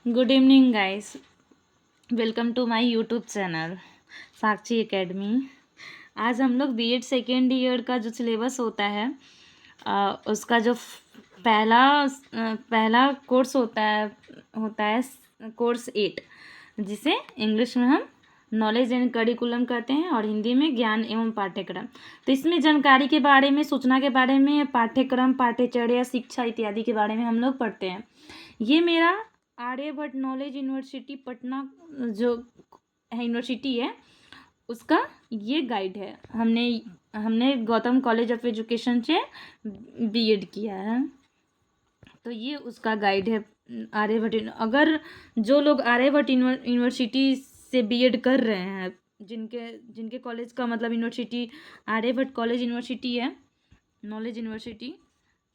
Good evening guys, welcome to my YouTube channel Sakshi academy. आज हम लोग बीएड सेकेंड ईयर का जो सिलेबस होता है उसका जो पहला कोर्स होता है कोर्स 8, जिसे इंग्लिश में हम नॉलेज एंड करिकुलम कहते हैं और हिंदी में ज्ञान एवं पाठ्यक्रम। तो इसमें जानकारी के बारे में, सूचना के बारे में, पाठ्यक्रम, पाठ्यचर्या, शिक्षा इत्यादि के बारे में हम लोग पढ़ते हैं। ये मेरा आर्यभट्ट नॉलेज यूनिवर्सिटी पटना जो है यूनिवर्सिटी है, उसका ये गाइड है। हमने गौतम कॉलेज ऑफ एजुकेशन से बीएड किया है, तो ये उसका गाइड है आर्यभट्ट। अगर जो लोग आर्यभट्ट यूनिवर्सिटी से बीएड कर रहे हैं, जिनके कॉलेज का मतलब यूनिवर्सिटी आर्यभट्ट कॉलेज यूनिवर्सिटी है, नॉलेज यूनिवर्सिटी,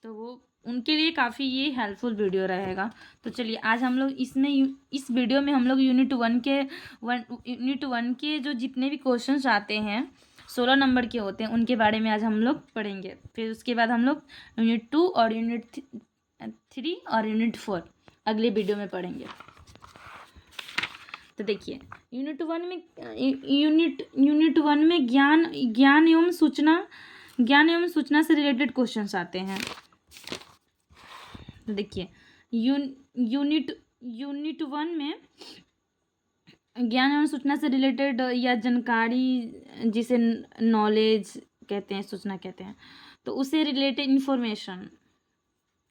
तो वो उनके लिए काफ़ी ये हेल्पफुल वीडियो रहेगा। तो चलिए आज हम लोग इस वीडियो में हम लोग यूनिट वन के जो जितने भी क्वेश्चंस आते हैं 16 नंबर के होते हैं, उनके बारे में आज हम लोग पढ़ेंगे। फिर उसके बाद हम लोग यूनिट 2 और यूनिट 3 और यूनिट 4 अगले वीडियो में पढ़ेंगे। तो देखिए यूनिट वन में ज्ञान एवं सूचना से रिलेटेड क्वेश्चंस आते हैं। तो देखिए यूनिट 1 में ज्ञान एवं सूचना से रिलेटेड या जानकारी, जिसे नॉलेज कहते हैं, सूचना कहते हैं, तो उससे रिलेटेड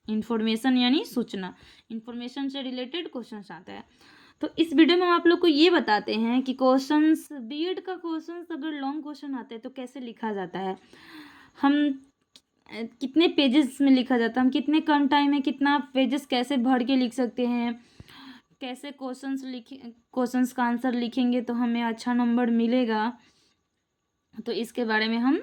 इंफॉर्मेशन यानी सूचना, इंफॉर्मेशन से रिलेटेड क्वेश्चंस आता है। तो इस वीडियो में हम आप लोग को ये बताते हैं कि क्वेश्चंस, बीएड का क्वेश्चंस अगर लॉन्ग क्वेश्चन आते हैं तो कैसे लिखा जाता है, हम कितने पेजेस में लिखा जाता है, हम कितने कम टाइम में कितना पेजेस कैसे भर के लिख सकते हैं, कैसे क्वेश्चंस का आंसर लिखेंगे तो हमें अच्छा नंबर मिलेगा। तो इसके बारे में हम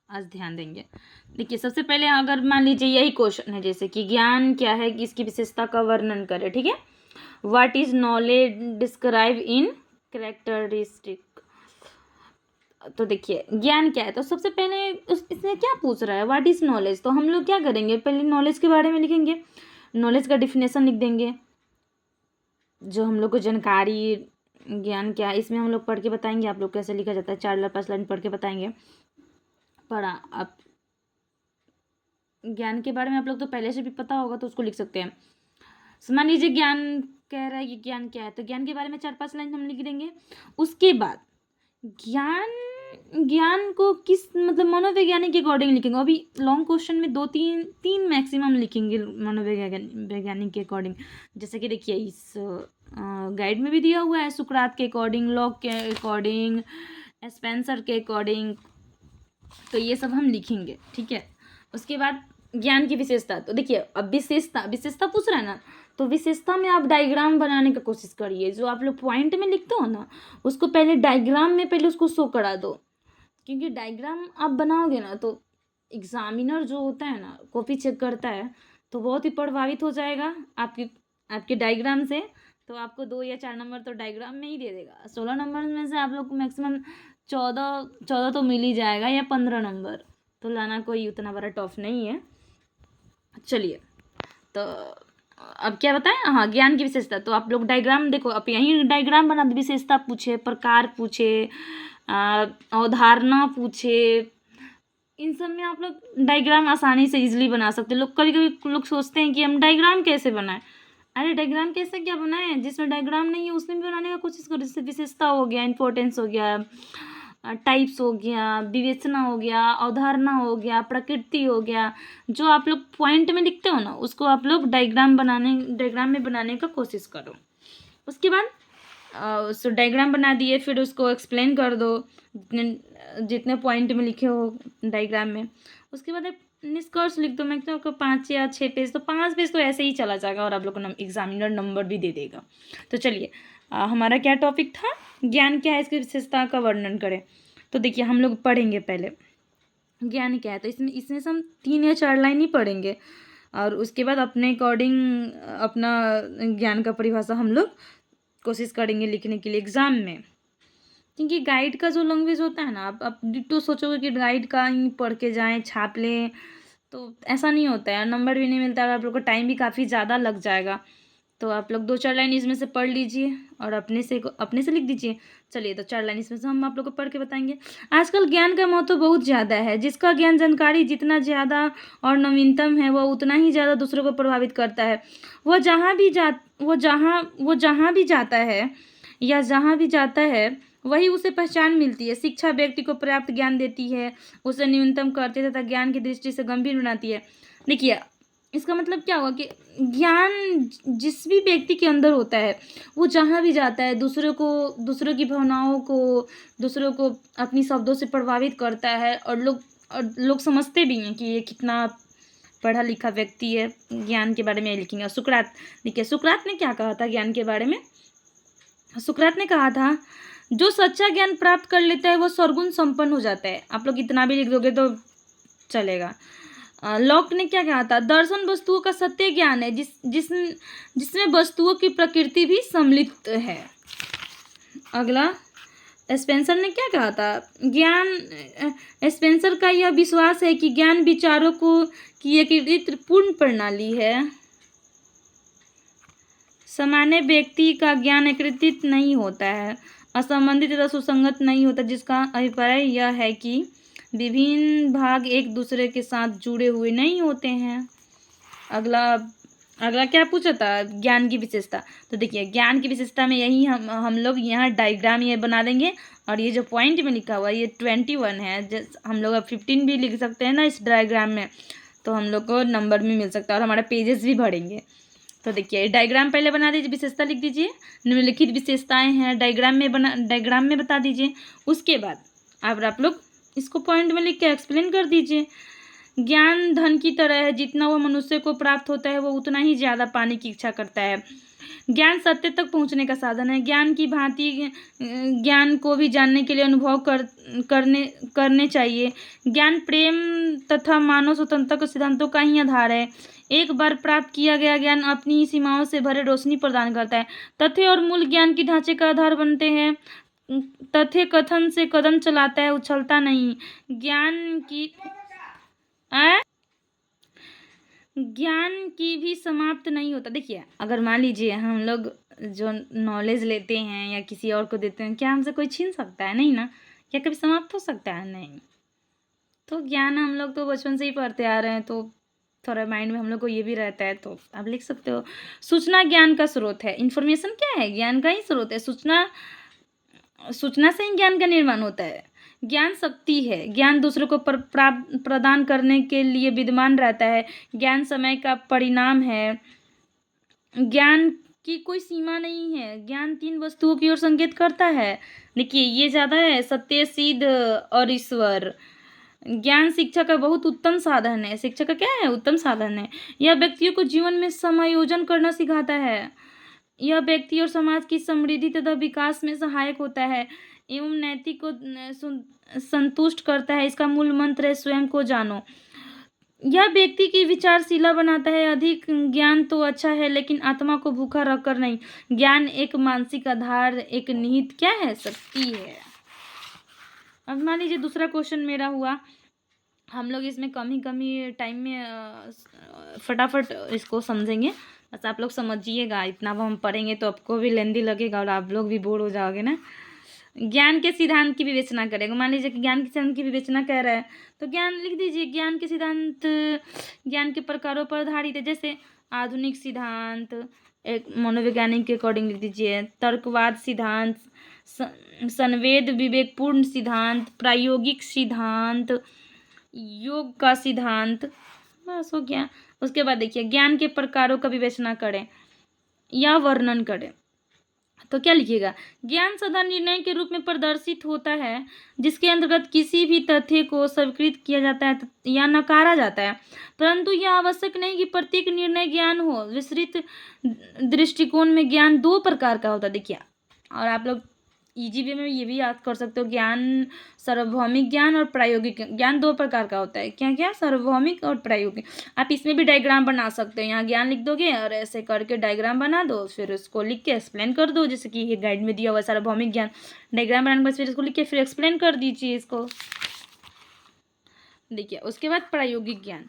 आज ध्यान देंगे। देखिए सबसे पहले अगर मान लीजिए यही क्वेश्चन है, जैसे कि ज्ञान क्या है, कि इसकी विशेषता का वर्णन करें, ठीक है। What is knowledge, describe in characteristic. तो देखिए ज्ञान क्या है, तो सबसे पहले इसमें क्या पूछ रहा है, व्हाट इज नॉलेज। तो हम लोग क्या करेंगे, पहले नॉलेज के बारे में लिखेंगे, नॉलेज का डिफिनेशन लिख देंगे, जो हम लोग को जानकारी, ज्ञान क्या है, इसमें हम लोग पढ़ के बताएंगे आप लोग कैसे लिखा जाता है, 4-5 लाइन पढ़ के बताएंगे। पढ़ा आप ज्ञान के बारे में आप लोग तो पहले से भी पता होगा, तो उसको लिख सकते हैं। मान लीजिए ज्ञान कह रहा है कि ज्ञान क्या है, तो ज्ञान के बारे में 4-5 लाइन हम लिख देंगे। उसके बाद ज्ञान को किस मतलब मनोवैज्ञानिक के अकॉर्डिंग लिखेंगे। अभी लॉन्ग क्वेश्चन में 2-3 मैक्सिमम लिखेंगे मनोवैज्ञानिक के अकॉर्डिंग। जैसे कि देखिए इस गाइड में भी दिया हुआ है, सुकरात के अकॉर्डिंग, लॉक के अकॉर्डिंग, स्पेंसर के अकॉर्डिंग, तो ये सब हम लिखेंगे, ठीक है। उसके बाद ज्ञान की विशेषता, तो देखिए अब विशेषता पूछ रहा है ना, तो विशेषता में आप डायग्राम बनाने का कोशिश करिए। जो आप लोग पॉइंट में लिखते हो ना, उसको पहले डायग्राम में पहले उसको शो करा दो, क्योंकि डायग्राम आप बनाओगे ना तो एग्जामिनर जो होता है ना, कॉपी चेक करता है, तो बहुत ही प्रभावित हो जाएगा आपके डायग्राम से। तो आपको 2 या 4 नंबर तो डायग्राम में ही दे देगा। 16 नंबर में से आप लोग को मैक्सिमम 14 तो मिल ही जाएगा, या 15 नंबर तो लाना कोई उतना बड़ा टफ नहीं है। चलिए तो अब क्या बताएं, हाँ ज्ञान की विशेषता, तो आप लोग डायग्राम देखो, आप यहीं डायग्राम बना दो, विशेषता पूछे, प्रकार पूछे, अवधारणा पूछे, इन सब में आप लोग डायग्राम आसानी से इजीली बना सकते हैं। कभी कभी लोग सोचते हैं कि हम डायग्राम कैसे बनाएं। अरे डायग्राम कैसे क्या बनाएं, जिसमें डायग्राम नहीं है उसमें भी बनाने का कोशिश करो। जैसे विशेषता हो गया, इंपॉर्टेंस हो गया, टाइप्स हो गया, विवेचना हो गया, अवधारणा हो गया, प्रकृति हो गया, जो आप लोग पॉइंट में लिखते हो ना, उसको आप लोग डायग्राम में बनाने का कोशिश करो। उसके बाद उस डायग्राम बना दिए, फिर उसको एक्सप्लेन कर दो जितने पॉइंट में लिखे हो डायग्राम में। उसके बाद एक निष्कर्ष लिख दो, मैं तो 5 या 6 पेज, तो 5 पेज तो ऐसे ही चला जाएगा और आप लोग को एग्जामिनर नंबर भी दे देगा। तो चलिए हमारा क्या टॉपिक था, ज्ञान क्या है, इसकी विशेषता का वर्णन करें। तो देखिए हम लोग पढ़ेंगे पहले ज्ञान क्या है, तो इसमें से हम 3 या 4 लाइन ही पढ़ेंगे, और उसके बाद अपने अकॉर्डिंग अपना ज्ञान का परिभाषा हम लोग कोशिश करेंगे लिखने के लिए एग्ज़ाम में। क्योंकि गाइड का जो लैंग्वेज होता है ना, आप डिट्टो सोचोगे कि गाइड का ही पढ़ के जाएँ, छाप लें, तो ऐसा नहीं होता है, नंबर भी नहीं मिलता है, आप लोग का टाइम भी काफ़ी ज़्यादा लग जाएगा। तो आप लोग 2-4 लाइन इसमें से पढ़ लीजिए और अपने से लिख दीजिए। चलिए तो 4 लाइन इसमें से हम आप लोग को पढ़ के बताएंगे। आजकल ज्ञान का महत्व बहुत ज़्यादा है। जिसका ज्ञान जानकारी जितना ज़्यादा और नवीनतम है वह उतना ही ज़्यादा दूसरों को प्रभावित करता है। वह जहाँ भी जाता है वही उसे पहचान मिलती है। शिक्षा व्यक्ति को पर्याप्त ज्ञान देती है, उसे न्यूनतम करती है तथा ज्ञान की दृष्टि से गंभीर बनाती है। देखिए इसका मतलब क्या हुआ कि ज्ञान जिस भी व्यक्ति के अंदर होता है वो जहाँ भी जाता है दूसरों की भावनाओं को, दूसरों को अपनी शब्दों से प्रभावित करता है और लोग समझते भी हैं कि ये कितना पढ़ा लिखा व्यक्ति है। ज्ञान के बारे में लिखेंगे। सुकरात, देखिए सुकरात ने क्या कहा था ज्ञान के बारे में। सुकरात ने कहा था जो सच्चा ज्ञान प्राप्त कर लेता है वो सर्वगुण संपन्न हो जाता है। आप लोग इतना भी लिख दोगे तो चलेगा। लॉक ने क्या कहा था, दर्शन वस्तुओं का सत्य ज्ञान है जिसमें वस्तुओं की प्रकृति भी सम्मिलित है। अगला स्पेंसर ने क्या कहा था, स्पेंसर का यह विश्वास है कि ज्ञान विचारों की एकीकृत पूर्ण प्रणाली है। सामान्य व्यक्ति का ज्ञान एकीकृत नहीं होता है, असंबंधित तथा सुसंगत नहीं होता, जिसका अभिप्राय यह है कि विभिन्न भाग एक दूसरे के साथ जुड़े हुए नहीं होते हैं। अगला क्या पूछा था, ज्ञान की विशेषता। तो देखिए ज्ञान की विशेषता में यही हम लोग यहाँ डायग्राम ये बना देंगे और ये जो पॉइंट में लिखा हुआ है ये 21 है। हम लोग अब 15 भी लिख सकते हैं ना इस डायग्राम में, तो हम लोग को नंबर भी मिल सकता है और हमारा पेजेस भी बढ़ेंगे। तो देखिए डायग्राम पहले बना दीजिए, विशेषता लिख दीजिए, निम्नलिखित विशेषताएं हैं डायग्राम में बता दीजिए। उसके बाद आप लोग इसको पॉइंट में लिख के एक्सप्लेन कर दीजिए। ज्ञान धन की तरह है, जितना वो मनुष्य को प्राप्त होता है वो उतना ही ज़्यादा पाने की इच्छा करता है। ज्ञान सत्य तक पहुंचने का साधन है। ज्ञान की भांति ज्ञान को भी जानने के लिए अनुभव करने चाहिए। ज्ञान प्रेम तथा मानव स्वतंत्रता के सिद्धांतों का ही आधार है। एक बार प्राप्त किया गया ज्ञान अपनी ही सीमाओं से भरे रोशनी प्रदान करता है। तथ्य और मूल ज्ञान की ढांचे का आधार बनते हैं। तथ्य कथन से कदम चलाता है, उछलता नहीं। ज्ञान की भी समाप्त नहीं होता। देखिए अगर मान लीजिए हम लोग जो नॉलेज लेते हैं या किसी और को देते हैं, क्या हमसे कोई छीन सकता है? नहीं ना। क्या कभी समाप्त हो सकता है? नहीं। तो ज्ञान हम लोग तो बचपन से ही पढ़ते आ रहे हैं, तो थोड़ा माइंड में हम लोग को ये भी रहता है, तो आप लिख सकते हो। सूचना ज्ञान का स्रोत है। इन्फॉर्मेशन क्या है? ज्ञान का ही स्रोत है। सूचना से ही ज्ञान का निर्माण होता है। ज्ञान शक्ति है। ज्ञान दूसरों को प्रदान करने के लिए विद्यमान रहता है। ज्ञान समय का परिणाम है। ज्ञान की कोई सीमा नहीं है। ज्ञान 3 वस्तुओं की ओर संकेत करता है। देखिए ये ज़्यादा है, सत्य, सिद्ध और ईश्वर। ज्ञान शिक्षा का बहुत उत्तम साधन है। शिक्षा का क्या है? उत्तम साधन है। यह व्यक्तियों को जीवन में समायोजन करना सिखाता है। यह व्यक्ति और समाज की समृद्धि तथा विकास में सहायक होता है एवं नैतिक को संतुष्ट करता है। इसका मूल मंत्र है स्वयं को जानो। यह व्यक्ति की विचारशीला बनाता है। अधिक ज्ञान तो अच्छा है लेकिन आत्मा को भूखा रखकर नहीं। ज्ञान एक मानसिक आधार, एक निहित क्या है? शक्ति है। अब मान लीजिए दूसरा क्वेश्चन मेरा हुआ, हम लोग इसमें कम ही टाइम में फटाफट इसको समझेंगे। बस आप लोग समझिएगा, इतना वो हम पढ़ेंगे तो आपको भी लेंदी लगेगा और आप लोग भी बोर हो जाओगे ना। ज्ञान के सिद्धांत की विवेचना करेगा। मान लीजिए कि ज्ञान के सिद्धांत की विवेचना कह रहा है तो ज्ञान लिख दीजिए। ज्ञान के सिद्धांत ज्ञान के प्रकारों पर आधारित है। जैसे आधुनिक सिद्धांत, एक मनोवैज्ञानिक के अकॉर्डिंग लिख दीजिए। तर्कवाद सिद्धांत, संवेद विवेकपूर्ण सिद्धांत, प्रायोगिक सिद्धांत, योग का सिद्धांत, बस हो गया। उसके बाद देखिए ज्ञान के प्रकारों का विवेचना करें या वर्णन करें तो क्या लिखिएगा? ज्ञान सदा निर्णय के रूप में प्रदर्शित होता है, जिसके अंतर्गत किसी भी तथ्य को स्वीकृत किया जाता है या नकारा जाता है, परंतु यह आवश्यक नहीं कि प्रत्येक निर्णय ज्ञान हो। विस्तृत दृष्टिकोण में ज्ञान 2 प्रकार का होता है। देखिए और आप लोग इजी वे में ये भी याद कर सकते हो, ज्ञान सार्वभौमिक ज्ञान और प्रायोगिक ज्ञान 2 प्रकार का होता है। क्या क्या? सार्वभौमिक और प्रायोगिक। आप इसमें भी डायग्राम बना सकते हो। यहाँ ज्ञान लिख दोगे और ऐसे करके डायग्राम बना दो, फिर उसको लिख के एक्सप्लेन कर दो, जैसे कि ये गाइड में दिया हुआ सार्वभौमिक ज्ञान। डायग्राम बनाने के बाद फिर इसको लिख के फिर एक्सप्लेन कर दीजिए इसको। देखिए उसके बाद प्रायोगिक ज्ञान।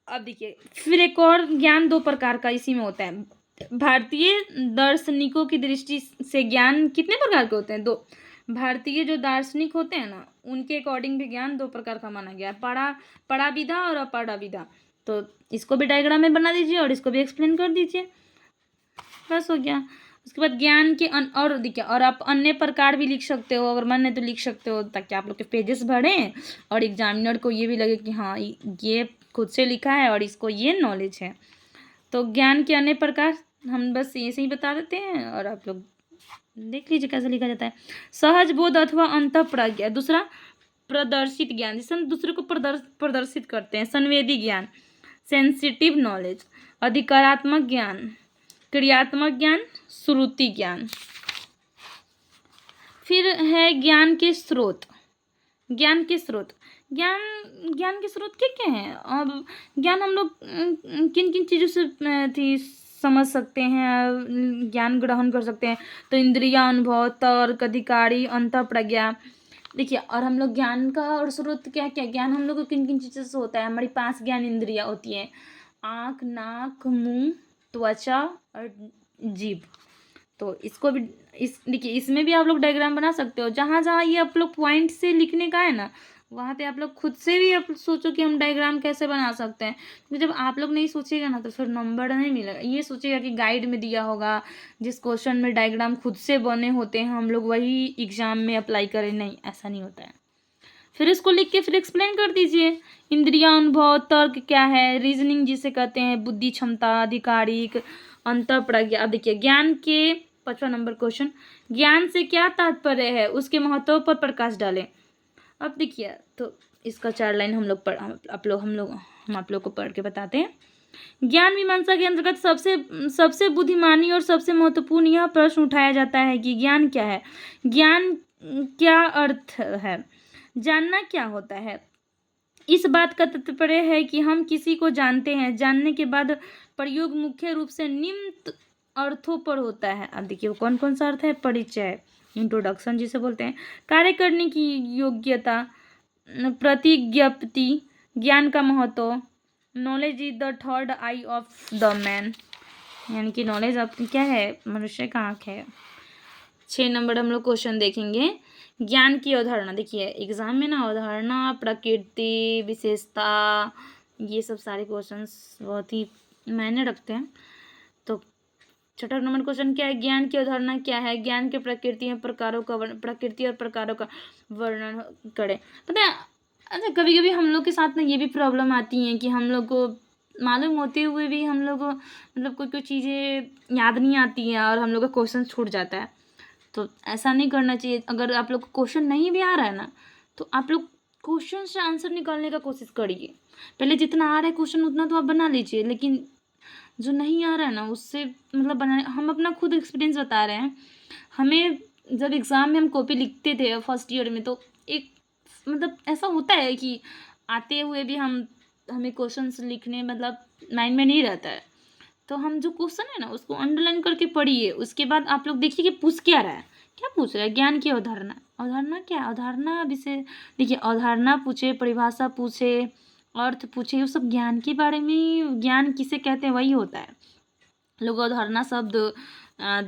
अब देखिए फिर एक और ज्ञान 2 प्रकार का इसी में होता है। भारतीय दार्शनिकों की दृष्टि से ज्ञान कितने प्रकार के होते हैं? दो। भारतीय जो दार्शनिक होते हैं ना, उनके अकॉर्डिंग भी ज्ञान दो प्रकार का माना गया है, पढ़ा विधा और अपढ़ा विधा। तो इसको भी डायग्राम में बना दीजिए और इसको भी एक्सप्लेन कर दीजिए, बस हो गया। उसके बाद ज्ञान के और देखिए, और आप अन्य प्रकार भी लिख सकते हो, अगर मन है तो लिख सकते हो, ताकि आप लोग के पेजेस बढ़ें और एग्जामिनर को ये भी लगे कि हाँ ये खुद से लिखा है और इसको ये नॉलेज है। तो ज्ञान के अन्य प्रकार हम बस ऐसे ही बता देते हैं और आप लोग देख लीजिए कैसे लिखा जाता है। सहज बोध अथवा अंतःप्रज्ञा, दूसरा प्रदर्शित ज्ञान, जिससे हम दूसरे को प्रदर्शित करते हैं। संवेदी ज्ञान, सेंसिटिव नॉलेज। अधिकारात्मक ज्ञान, क्रियात्मक ज्ञान, श्रुति ज्ञान। फिर है ज्ञान के स्रोत। ज्ञान के स्रोत, ज्ञान के स्रोत क्या क्या हैं? अब ज्ञान हम लोग किन किन चीज़ों से समझ सकते हैं, ज्ञान ग्रहण कर सकते हैं? तो इंद्रिया, अनुभव, तर्क, अधिकारी, अंतःप्रज्ञा। देखिए, और हम लोग ज्ञान का और स्रोत क्या क्या, ज्ञान हम लोग को किन किन चीज़ों से होता है? हमारी 5 ज्ञान इंद्रियाँ होती हैं, आँख, नाक, मुंह, त्वचा और जीभ। तो इसको भी देखिए, इसमें भी आप लोग डायग्राम बना सकते हो। जहाँ जहाँ ये आप लोग पॉइंट से लिखने का है ना, वहाँ पे आप लोग खुद से भी आप सोचो कि हम डायग्राम कैसे बना सकते हैं। क्योंकि जब आप लोग नहीं सोचिएगा ना तो फिर नंबर नहीं मिलेगा। ये सोचिएगा कि गाइड में दिया होगा, जिस क्वेश्चन में डायग्राम खुद से बने होते हैं, हम लोग वही एग्जाम में अप्लाई करें, नहीं, ऐसा नहीं होता है। फिर इसको लिख के फिर एक्सप्लेन कर दीजिए। इंद्रिया, अनुभव, तर्क क्या है? रीजनिंग जिसे कहते हैं, बुद्धि क्षमता, आधिकारिक, अंतःप्रज्ञा। अब देखिए, ज्ञान के 5वां नंबर क्वेश्चन, ज्ञान से क्या तात्पर्य है, उसके महत्व पर प्रकाश डालें। अब देखिए, तो इसका 4 लाइन हम आप लोग को पढ़ के बताते हैं। ज्ञान मीमांसा के अंतर्गत सबसे बुद्धिमानी और सबसे महत्वपूर्ण यह प्रश्न उठाया जाता है कि ज्ञान क्या है, ज्ञान क्या अर्थ है, जानना क्या होता है। इस बात का तात्पर्य है कि हम किसी को जानते हैं, जानने के बाद प्रयोग मुख्य रूप से निम्न अर्थों पर होता है। अब देखिए, कौन कौन सा अर्थ है? परिचय, इंट्रोडक्शन जिसे बोलते हैं, कार्य करने की योग्यता, प्रतिज्ञप्ति, ज्ञान का महत्व, knowledge is the third I of the man, यानी कि नॉलेज अपनी क्या है? मनुष्य का आँख है। 6 नंबर हम लोग क्वेश्चन देखेंगे, ज्ञान की अवधारणा। देखिए, एग्जाम में ना अवधारणा, प्रकृति, विशेषता, ये सब सारे क्वेश्चंस बहुत ही मायने रखते हैं। तो 6 नंबर क्वेश्चन क्या है? ज्ञान की अवधारणा क्या है? ज्ञान के प्रकृति और प्रकारों का वर्णन करें। पता है, अच्छा, कभी कभी हम लोग के साथ ना ये भी प्रॉब्लम आती है कि हम लोग को मालूम होते हुए भी हम लोग को मतलब कोई चीज़ें याद नहीं आती हैं और हम लोग का क्वेश्चन छूट जाता है। तो ऐसा नहीं करना चाहिए। अगर आप लोग को क्वेश्चन नहीं भी आ रहा है ना, तो आप लोग क्वेश्चन से आंसर निकालने का कोशिश करिए। पहले जितना आ रहा है क्वेश्चन उतना तो आप बना लीजिए, लेकिन जो नहीं आ रहा है ना उससे मतलब बनाने, हम अपना खुद एक्सपीरियंस बता रहे हैं। हमें जब एग्ज़ाम में हम कॉपी लिखते थे फर्स्ट ईयर में, तो एक मतलब ऐसा होता है कि आते हुए भी हमें क्वेश्चंस लिखने मतलब माइंड में नहीं रहता है। तो हम जो क्वेश्चन है ना उसको अंडरलाइन करके पढ़िए। उसके बाद आप लोग देखिए कि पूछ क्या रहा है, क्या पूछ रहा है? ज्ञान की अवधारणा। अवधारणा क्या? अवधारणा विषय, देखिए, अवधारणा पूछे, परिभाषा पूछे, अर्थ पूछे, ये सब ज्ञान के बारे में, ज्ञान किसे कहते हैं वही होता है। लोग अवधारणा शब्द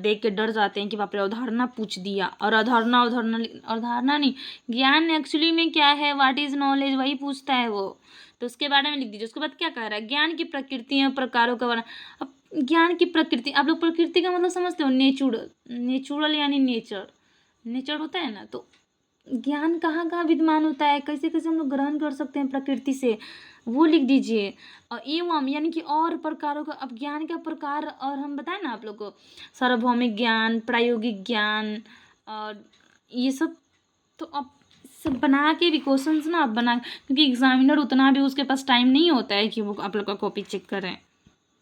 देख के डर जाते हैं कि बाप रे अवधारणा पूछ दिया, और अवधारणा नहीं, ज्ञान एक्चुअली में क्या है, व्हाट इज नॉलेज, वही पूछता है वो। तो उसके बारे में लिख दीजिए। उसके बाद क्या कह रहा है? ज्ञान की प्रकृति और प्रकारों का वर्णन। अब ज्ञान की प्रकृति, आप लोग प्रकृति का मतलब समझते हो? नेचुरल यानी नेचर होता है ना। तो ज्ञान कहाँ कहाँ विद्यमान होता है, कैसे कैसे हम लोग ग्रहण कर सकते हैं प्रकृति से, वो लिख दीजिए। और एवं यानी कि और प्रकारों का, अब ज्ञान का प्रकार, और हम बताएं ना आप लोग को, सार्वभौमिक ज्ञान, प्रायोगिक ज्ञान और ये सब। तो अब सब बना के भी क्वेश्चंस ना आप बना, क्योंकि एग्जामिनर उतना भी उसके पास टाइम नहीं होता है कि वो आप लोग का कॉपी चेक करें।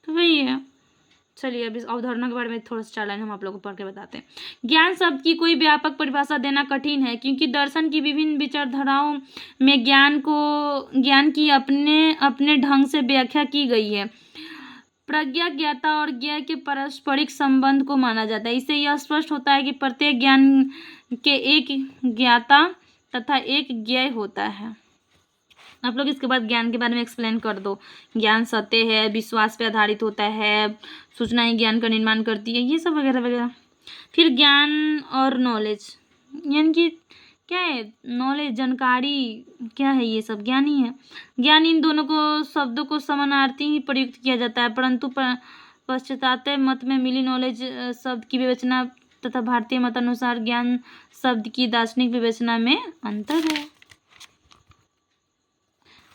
तो वही है। चलिए, अब इस अवधारणा के बारे में थोड़ा सा 4 लाइन हम आप लोगों को पढ़ के बताते हैं। ज्ञान शब्द की कोई व्यापक परिभाषा देना कठिन है, क्योंकि दर्शन की विभिन्न विचारधाराओं में ज्ञान की अपने अपने ढंग से व्याख्या की गई है। प्रज्ञा, ज्ञाता और ज्ञेय के पारस्परिक संबंध को माना जाता है। इससे यह स्पष्ट होता है कि प्रत्येक ज्ञान के एक ज्ञाता तथा एक ज्ञेय होता है। आप लोग इसके बाद ज्ञान के बारे में एक्सप्लेन कर दो। ज्ञान सत्य है, विश्वास पे आधारित होता है, सूचनाएं ज्ञान का निर्माण करती है, ये सब वगैरह वगैरह। फिर ज्ञान और नॉलेज, यानी कि क्या है नॉलेज, जानकारी क्या है, ये सब ज्ञान ही है। ज्ञान इन दोनों को शब्दों को समानार्थी ही प्रयुक्त किया जाता है, परंतु पाश्चात्य मत में मिली नॉलेज शब्द की विवेचना तथा भारतीय मत अनुसार ज्ञान शब्द की दार्शनिक विवेचना में अंतर है।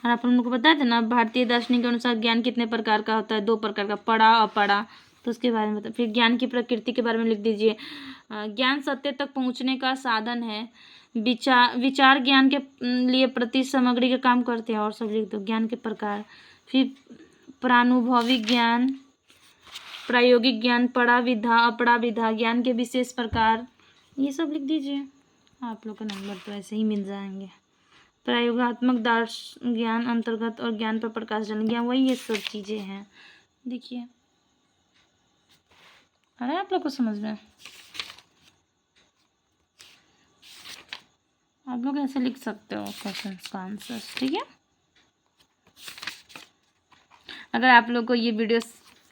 और आप लोगों को पता है ना, भारतीय दार्शनिक के अनुसार ज्ञान कितने प्रकार का होता है, 2 प्रकार का, पढ़ा अपढ़ा। तो उसके बारे में बता। फिर ज्ञान की प्रकृति के बारे में लिख दीजिए। ज्ञान सत्य तक पहुंचने का साधन है। विचार ज्ञान के लिए प्रति सामग्री का काम करते हैं, और सब लिख दो। ज्ञान के प्रकार, फिर प्रानुभविक ज्ञान, प्रायोगिक ज्ञान, पढ़ा विधा अपढ़ा विधा, ज्ञान के विशेष प्रकार, ये सब लिख दीजिए। आप लोग का नंबर तो ऐसे ही मिल जाएंगे। प्रयोगात्मक ज्ञान अंतर्गत और ज्ञान पर प्रकाश डालने, ज्ञान वही ये सब चीज़ें हैं। देखिए अरे आप लोग को समझ में, आप लोग ऐसे लिख सकते हो क्वेश्चन का आंसर, ठीक है। अगर आप लोग को ये वीडियो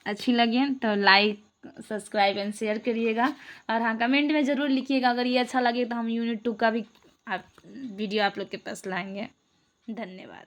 अच्छी लगी तो लाइक सब्सक्राइब एंड शेयर करिएगा, और हाँ कमेंट में ज़रूर लिखिएगा अगर ये अच्छा लगे तो हम यूनिट 2 का भी वीडियो आप लोग के पास लाएंगे। धन्यवाद।